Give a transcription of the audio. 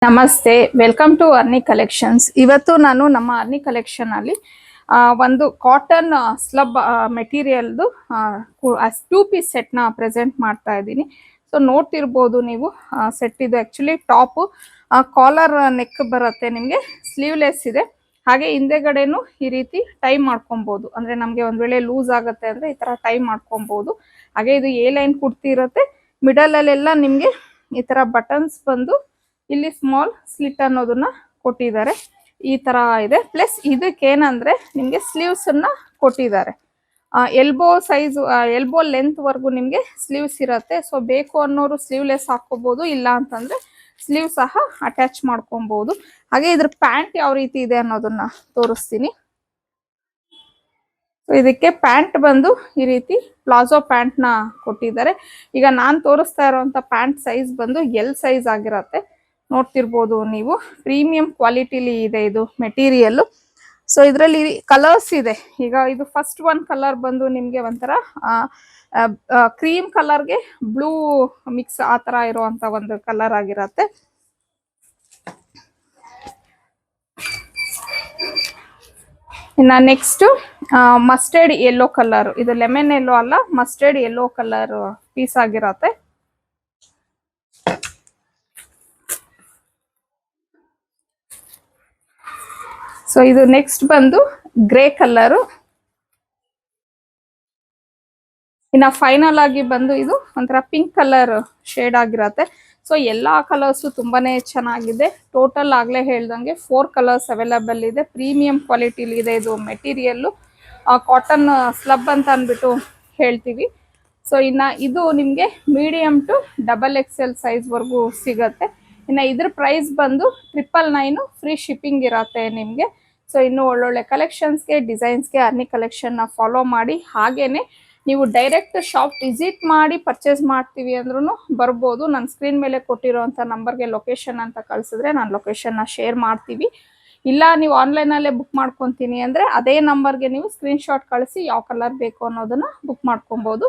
ನಮಸ್ತೆ, welcome to ಅರ್ನಿ collections. ಇವತ್ತು ನಾನು ನಮ್ಮ ಅರ್ನಿ ಕಲೆಕ್ಷನ್ ಅಲ್ಲಿ ಒಂದು ಕಾಟನ್ ಸ್ಲಬ್ ಮೆಟೀರಿಯಲ್ದು 2 ಪೀಸ್ ಸೆಟ್ ನ ಪ್ರೆಸೆಂಟ್ ಮಾಡ್ತಾ ಇದ್ದೀನಿ. ಸೊ ನೋಡ್ತಿರ್ಬೋದು ನೀವು, ಸೆಟ್ ಇದು ಆಕ್ಚುಲಿ ಟಾಪ್ ಕಾಲರ್ ನೆಕ್ ಬರುತ್ತೆ, ನಿಮಗೆ ಸ್ಲೀವ್ಲೆಸ್ ಇದೆ. ಹಾಗೆ ಹಿಂದೆಗಡೆನು ಈ ರೀತಿ ಟೈ ಮಾಡ್ಕೊಬಹುದು, ಅಂದ್ರೆ ನಮಗೆ ಒಂದ್ ವೇಳೆ ಲೂಸ್ ಆಗುತ್ತೆ ಅಂದ್ರೆ ಈ ತರ ಟೈ ಮಾಡ್ಕೊಬಹುದು. ಹಾಗೆ ಇದು ಎ ಲೈನ್ ಕುರ್ತಿ ಇರುತ್ತೆ, ಮಿಡಲ್ ಅಲ್ಲೆಲ್ಲ ನಿಮ್ಗೆ ಈ ತರ ಬಟನ್ಸ್ ಬಂದು ಇಲ್ಲಿ ಸ್ಮಾಲ್ ಸ್ಲಿಟ್ ಅನ್ನೋದನ್ನ ಕೊಟ್ಟಿದ್ದಾರೆ. ಈ ತರ ಇದೆ. ಪ್ಲಸ್ ಇದಕ್ಕೆ ಏನಂದ್ರೆ ನಿಮ್ಗೆ ಸ್ಲೀವ್ಸ್ ಅನ್ನ ಕೊಟ್ಟಿದ್ದಾರೆ. ಎಲ್ಬೋ ಸೈಜ್, ಎಲ್ಬೋ ಲೆಂತ್ ವರ್ಗು ನಿಮ್ಗೆ ಸ್ಲೀವ್ಸ್ ಇರತ್ತೆ. ಸೊ ಬೇಕು ಅನ್ನೋರು ಸ್ಲೀವ್ಲೆಸ್ ಹಾಕೋಬಹುದು, ಇಲ್ಲ ಅಂತಂದ್ರೆ ಸ್ಲೀವ್ ಸಹ ಅಟ್ಯಾಚ್ ಮಾಡ್ಕೊಬಹುದು. ಹಾಗೆ ಇದ್ರ ಪ್ಯಾಂಟ್ ಯಾವ ರೀತಿ ಇದೆ ಅನ್ನೋದನ್ನ ತೋರಿಸ್ತೀನಿ. ಇದಕ್ಕೆ ಪ್ಯಾಂಟ್ ಬಂದು ಈ ರೀತಿ ಪ್ಲಾಜೋ ಪ್ಯಾಂಟ್ ನ ಕೊಟ್ಟಿದ್ದಾರೆ. ಈಗ ನಾನ್ ತೋರಿಸ್ತಾ ಇರುವಂತ ಪ್ಯಾಂಟ್ ಸೈಜ್ ಬಂದು ಎಲ್ ಸೈಜ್ ಆಗಿರತ್ತೆ. ನೋಡ್ತಿರ್ಬೋದು ನೀವು, ಪ್ರೀಮಿಯಂ ಕ್ವಾಲಿಟಿಲಿ ಇದೆ ಇದು ಮೆಟೀರಿಯಲ್. ಸೊ ಇದರಲ್ಲಿ ಕಲರ್ಸ್ ಇದೆ. ಈಗ ಇದು ಫಸ್ಟ್ ಒನ್ ಕಲರ್ ಬಂದು ನಿಮ್ಗೆ ಒಂಥರ ಕ್ರೀಮ್ ಕಲರ್ಗೆ ಬ್ಲೂ ಮಿಕ್ಸ್ ಆ ತರ ಇರುವಂತ ಒಂದು ಕಲರ್ ಆಗಿರತ್ತೆ. ಇನ್ನ ನೆಕ್ಸ್ಟ್ ಮಸ್ಟರ್ಡ್ ಯೆಲ್ಲೋ ಕಲರ್, ಇದು ಲೆಮನ್ ಯೆಲ್ಲೋ ಅಲ್ಲ, ಮಸ್ಟರ್ಡ್ ಯೆಲ್ಲೋ ಕಲರ್ ಪೀಸ್ ಆಗಿರತ್ತೆ. ಸೊ ಇದು ನೆಕ್ಸ್ಟ್ ಬಂದು ಗ್ರೇ ಕಲರ್. ಇನ್ನ ಫೈನಲ್ ಆಗಿ ಬಂದು ಇದು ಒಂಥರ ಪಿಂಕ್ ಕಲರ್ ಶೇಡ್ ಆಗಿರತ್ತೆ. ಸೊ ಎಲ್ಲಾ ಕಲರ್ಸ್ ತುಂಬಾನೇ ಚೆನ್ನಾಗಿದೆ. ಟೋಟಲ್ ಆಗ್ಲೇ ಹೇಳ್ದಂಗೆ 4 ಕಲರ್ಸ್ ಅವೈಲಬಲ್ ಇದೆ. ಪ್ರೀಮಿಯಂ ಕ್ವಾಲಿಟಿಲಿ ಇದೆ ಇದು ಮೆಟೀರಿಯಲ್. ಕಾಟನ್ ಸ್ಲಬ್ ಅಂತ ಅಂದ್ಬಿಟ್ಟು ಹೇಳ್ತೀವಿ. ಸೊ ಇನ್ನ ಇದು ನಿಮ್ಗೆ ಮೀಡಿಯಂ ಟು XXL ಸೈಜ್ ವರ್ಗು ಸಿಗತ್ತೆ. ಇನ್ನ ಇದ್ರ ಪ್ರೈಸ್ ಬಂದು 999 ಫ್ರೀ ಶಿಪ್ಪಿಂಗ್ ಇರತ್ತೆ ನಿಮ್ಗೆ. ಸೊ ಇನ್ನು ಒಳ್ಳೊಳ್ಳೆ ಕಲೆಕ್ಷನ್ಸ್ಗೆ, ಡಿಸೈನ್ಸ್ಗೆ ಅರ್ನಿ ಕಲೆಕ್ಷನ್ ನ ಫಾಲೋ ಮಾಡಿ. ಹಾಗೇನೆ ನೀವು ಡೈರೆಕ್ಟ್ ಶಾಪ್ ವಿಸಿಟ್ ಮಾಡಿ ಪರ್ಚೇಸ್ ಮಾಡ್ತೀವಿ ಅಂದ್ರೂ ಬರ್ಬೋದು. ನನ್ನ ಸ್ಕ್ರೀನ್ ಮೇಲೆ ಕೊಟ್ಟಿರೋಂಥ ನಂಬರ್ಗೆ ಲೊಕೇಶನ್ ಅಂತ ಕಳಿಸಿದ್ರೆ ನಾನು ಲೊಕೇಶನ್ನ ಶೇರ್ ಮಾಡ್ತೀವಿ. ಇಲ್ಲ ನೀವು ಆನ್ಲೈನಲ್ಲೇ ಬುಕ್ ಮಾಡ್ಕೊತೀನಿ ಅಂದರೆ ಅದೇ ನಂಬರ್ಗೆ ನೀವು ಸ್ಕ್ರೀನ್ ಶಾಟ್ ಕಳಿಸಿ ಯಾವ ಕಲರ್ ಬೇಕು ಅನ್ನೋದನ್ನ ಬುಕ್ ಮಾಡ್ಕೊಬೋದು.